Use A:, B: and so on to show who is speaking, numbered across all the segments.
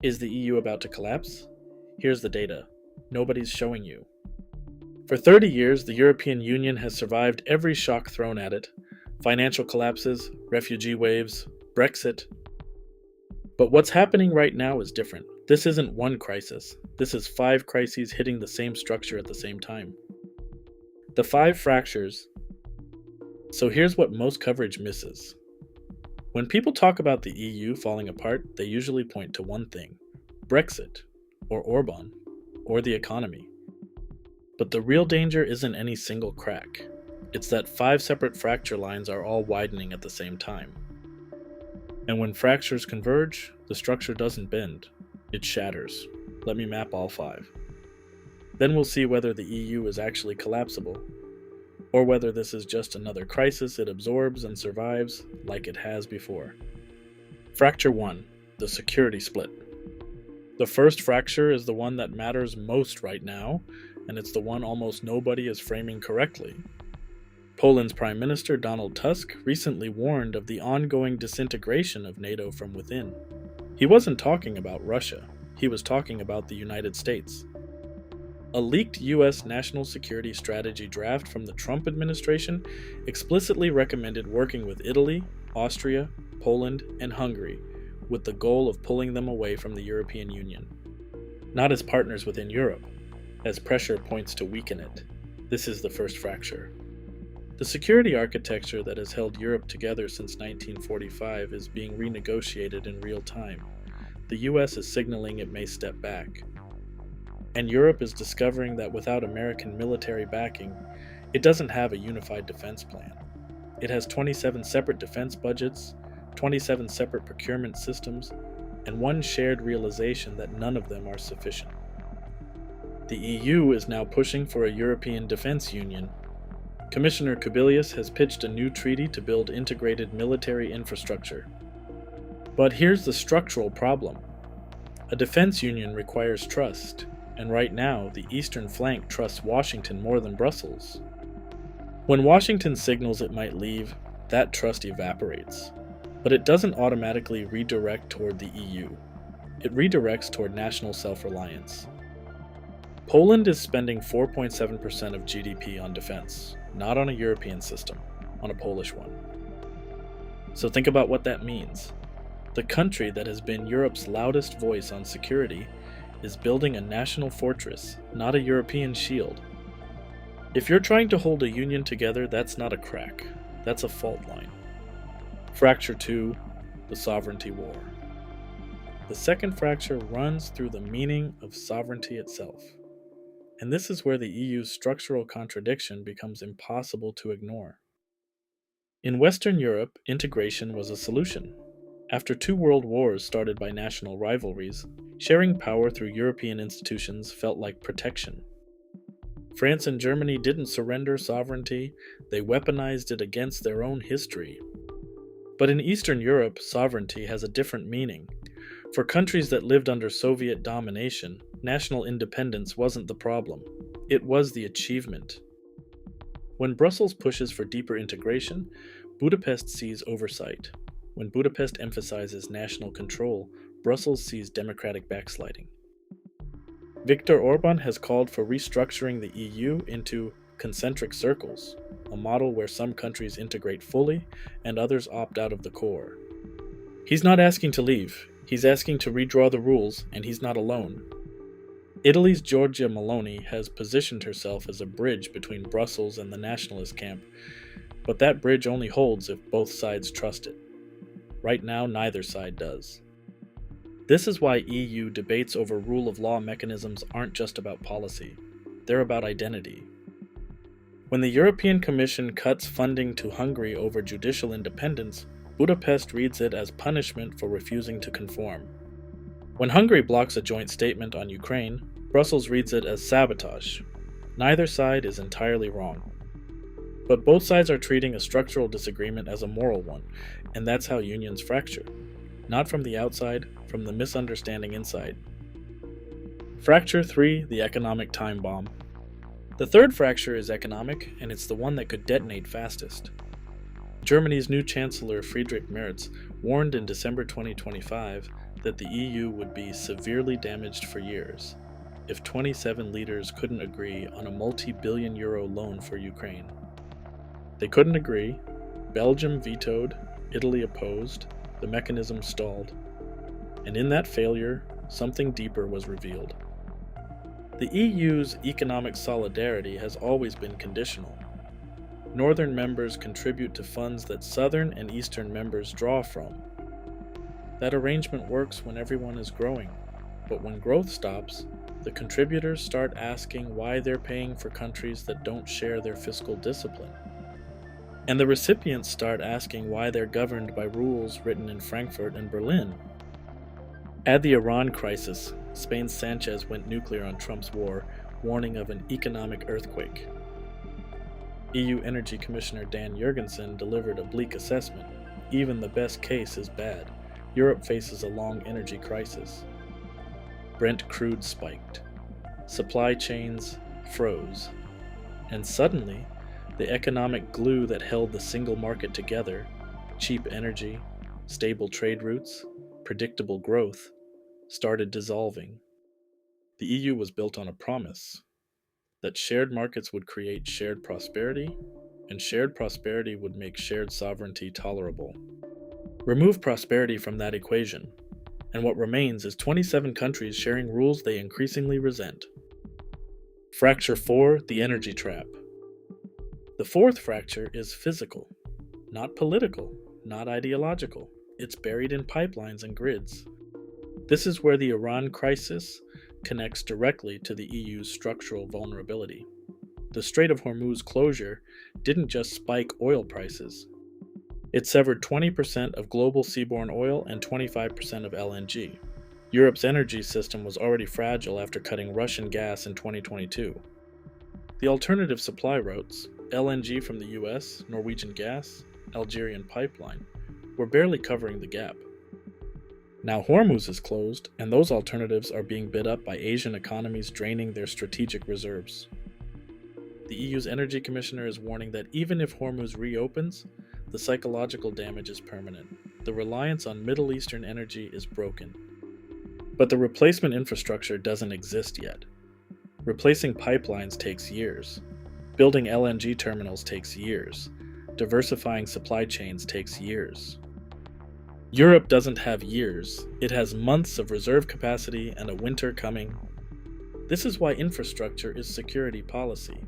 A: Is the EU about to collapse? Here's the data. Nobody's showing you. For 30 years, the European Union has survived every shock thrown at it: financial collapses, refugee waves, Brexit. But what's happening right now is different. This isn't one crisis. This is 5 crises hitting the same structure at the same time. The 5 fractures. So here's what most coverage misses. When people talk about the EU falling apart, they usually point to one thing: Brexit, or Orbán, or the economy. But the real danger isn't any single crack. It's that 5 separate fracture lines are all widening at the same time. And when fractures converge, the structure doesn't bend, it shatters. Let me map all 5. Then we'll see whether the EU is actually collapsible, or whether this is just another crisis it absorbs and survives like it has before. Fracture 1, the security split. The first fracture is the one that matters most right now, and it's the one almost nobody is framing correctly. Poland's Prime Minister Donald Tusk recently warned of the ongoing disintegration of NATO from within. He wasn't talking about Russia, he was talking about the United States. A leaked US national security strategy draft from the Trump administration explicitly recommended working with Italy, Austria, Poland, and Hungary, with the goal of pulling them away from the European Union. Not as partners within Europe, as pressure points to weaken it. This is the first fracture. The security architecture that has held Europe together since 1945 is being renegotiated in real time. The US is signaling it may step back. And Europe is discovering that without American military backing, it doesn't have a unified defense plan. It has 27 separate defense budgets, 27 separate procurement systems, and one shared realization that none of them are sufficient. The EU is now pushing for a European Defense Union. Commissioner Kubilius has pitched a new treaty to build integrated military infrastructure. But here's the structural problem. A defense union requires trust, and right now the eastern flank trusts Washington more than Brussels. When Washington signals it might leave, that trust evaporates. But it doesn't automatically redirect toward the EU. It redirects toward national self-reliance. Poland is spending 4.7% of GDP on defense, not on a European system, on a Polish one. So think about what that means. The country that has been Europe's loudest voice on security is building a national fortress, not a European shield. If you're trying to hold a union together, that's not a crack, that's a fault line. Fracture 2, the sovereignty war. The second fracture runs through the meaning of sovereignty itself. And this is where the EU's structural contradiction becomes impossible to ignore. In Western Europe, integration was a solution. After 2 world wars started by national rivalries, sharing power through European institutions felt like protection. France and Germany didn't surrender sovereignty, they weaponized it against their own history. But in Eastern Europe, sovereignty has a different meaning. For countries that lived under Soviet domination, national independence wasn't the problem. It was the achievement. When Brussels pushes for deeper integration, Budapest sees oversight. When Budapest emphasizes national control, Brussels sees democratic backsliding. Viktor Orbán has called for restructuring the EU into concentric circles, a model where some countries integrate fully and others opt out of the core. He's not asking to leave, he's asking to redraw the rules, and he's not alone. Italy's Giorgia Meloni has positioned herself as a bridge between Brussels and the nationalist camp, but that bridge only holds if both sides trust it. Right now, neither side does. This is why EU debates over rule of law mechanisms aren't just about policy, they're about identity. When the European Commission cuts funding to Hungary over judicial independence, Budapest reads it as punishment for refusing to conform. When Hungary blocks a joint statement on Ukraine, Brussels reads it as sabotage. Neither side is entirely wrong. But both sides are treating a structural disagreement as a moral one, and that's how unions fracture. Not from the outside, from the misunderstanding inside. Fracture 3, the economic time bomb. The third fracture is economic, and it's the one that could detonate fastest. Germany's new Chancellor Friedrich Merz warned in December 2025 that the EU would be severely damaged for years if 27 leaders couldn't agree on a multi-billion euro loan for Ukraine. They couldn't agree, Belgium vetoed, Italy opposed, the mechanism stalled. And in that failure, something deeper was revealed. The EU's economic solidarity has always been conditional. Northern members contribute to funds that southern and eastern members draw from. That arrangement works when everyone is growing, but when growth stops, the contributors start asking why they're paying for countries that don't share their fiscal discipline. And the recipients start asking why they're governed by rules written in Frankfurt and Berlin. Add the Iran crisis, Spain's Sanchez went nuclear on Trump's war, warning of an economic earthquake. EU Energy Commissioner Dan Jurgensen delivered a bleak assessment. Even the best case is bad. Europe faces a long energy crisis. Brent crude spiked. Supply chains froze. And suddenly, the economic glue that held the single market together, cheap energy, stable trade routes, predictable growth, started dissolving. The EU was built on a promise that shared markets would create shared prosperity, and shared prosperity would make shared sovereignty tolerable. Remove prosperity from that equation, and what remains is 27 countries sharing rules they increasingly resent. Fracture 4, the energy trap. The fourth fracture is physical, not political, not ideological. It's buried in pipelines and grids. This is where the Iran crisis connects directly to the EU's structural vulnerability. The Strait of Hormuz closure didn't just spike oil prices. It severed 20% of global seaborne oil and 25% of LNG. Europe's energy system was already fragile after cutting Russian gas in 2022. The alternative supply routes, LNG from the US, Norwegian gas, Algerian pipeline, were barely covering the gap. Now Hormuz is closed, and those alternatives are being bid up by Asian economies draining their strategic reserves. The EU's Energy Commissioner is warning that even if Hormuz reopens, the psychological damage is permanent. The reliance on Middle Eastern energy is broken. But the replacement infrastructure doesn't exist yet. Replacing pipelines takes years. Building LNG terminals takes years. Diversifying supply chains takes years. Europe doesn't have years. It has months of reserve capacity and a winter coming. This is why infrastructure is security policy.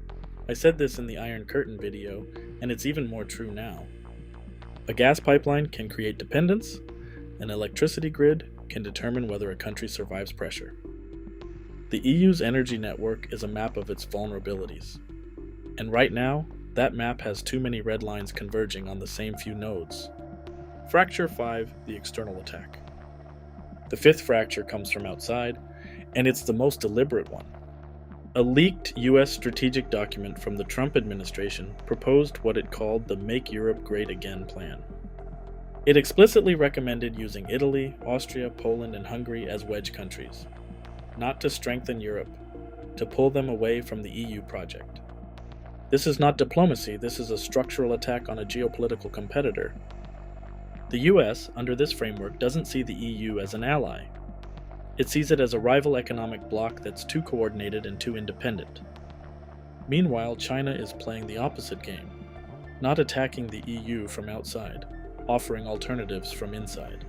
A: I said this in the Iron Curtain video, and it's even more true now. A gas pipeline can create dependence. An electricity grid can determine whether a country survives pressure. The EU's energy network is a map of its vulnerabilities. And right now, that map has too many red lines converging on the same few nodes. Fracture 5, the external attack. The fifth fracture comes from outside, and it's the most deliberate one. A leaked US strategic document from the Trump administration proposed what it called the Make Europe Great Again plan. It explicitly recommended using Italy, Austria, Poland, and Hungary as wedge countries, not to strengthen Europe, to pull them away from the EU project. This is not diplomacy, this is a structural attack on a geopolitical competitor. The US, under this framework, doesn't see the EU as an ally. It sees it as a rival economic bloc that's too coordinated and too independent. Meanwhile, China is playing the opposite game, not attacking the EU from outside, offering alternatives from inside.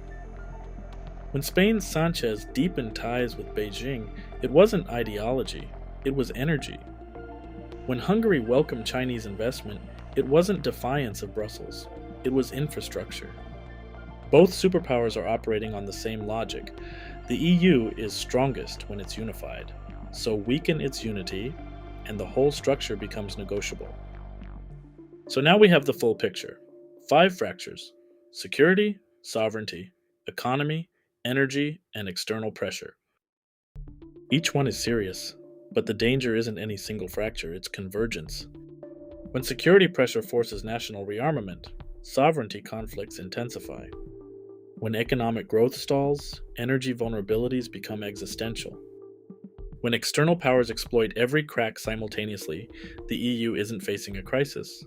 A: When Spain's Sanchez deepened ties with Beijing, it wasn't ideology, it was energy. When Hungary welcomed Chinese investment, it wasn't defiance of Brussels, it was infrastructure. Both superpowers are operating on the same logic. The EU is strongest when it's unified, so weaken its unity, and the whole structure becomes negotiable. So now we have the full picture. 5 fractures: security, sovereignty, economy, energy, and external pressure. Each one is serious, but the danger isn't any single fracture, it's convergence. When security pressure forces national rearmament, sovereignty conflicts intensify. When economic growth stalls, energy vulnerabilities become existential. When external powers exploit every crack simultaneously, the EU isn't facing a crisis.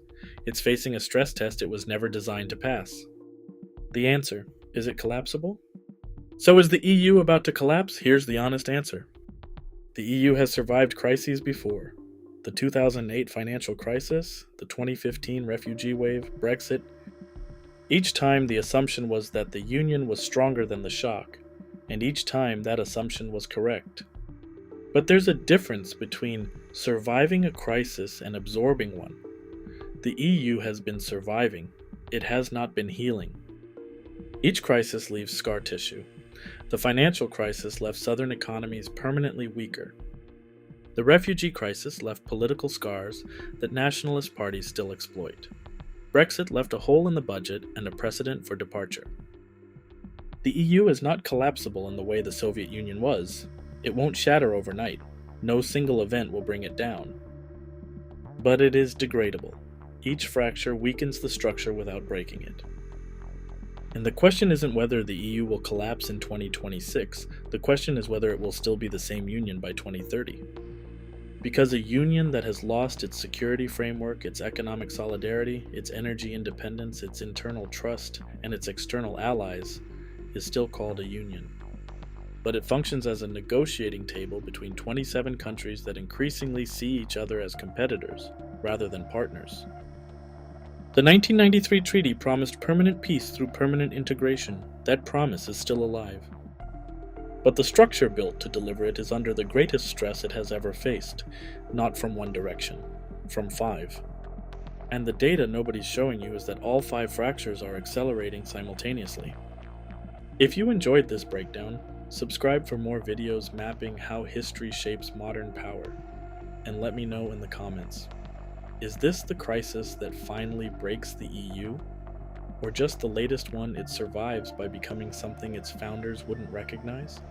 A: It's facing a stress test it was never designed to pass. The answer: is it collapsible? So is the EU about to collapse? Here's the honest answer. The EU has survived crises before. The 2008 financial crisis, the 2015 refugee wave, Brexit. Each time the assumption was that the Union was stronger than the shock, and each time that assumption was correct. But there's a difference between surviving a crisis and absorbing one. The EU has been surviving. It has not been healing. Each crisis leaves scar tissue. The financial crisis left southern economies permanently weaker. The refugee crisis left political scars that nationalist parties still exploit. Brexit left a hole in the budget and a precedent for departure. The EU is not collapsible in the way the Soviet Union was. It won't shatter overnight. No single event will bring it down. But it is degradable. Each fracture weakens the structure without breaking it. And the question isn't whether the EU will collapse in 2026, the question is whether it will still be the same union by 2030. Because a union that has lost its security framework, its economic solidarity, its energy independence, its internal trust, and its external allies is still called a union. But it functions as a negotiating table between 27 countries that increasingly see each other as competitors rather than partners. The 1993 treaty promised permanent peace through permanent integration. That promise is still alive. But the structure built to deliver it is under the greatest stress it has ever faced, not from one direction, from 5. And the data nobody's showing you is that all 5 fractures are accelerating simultaneously. If you enjoyed this breakdown, subscribe for more videos mapping how history shapes modern power, and let me know in the comments. Is this the crisis that finally breaks the EU? Or just the latest one it survives by becoming something its founders wouldn't recognize?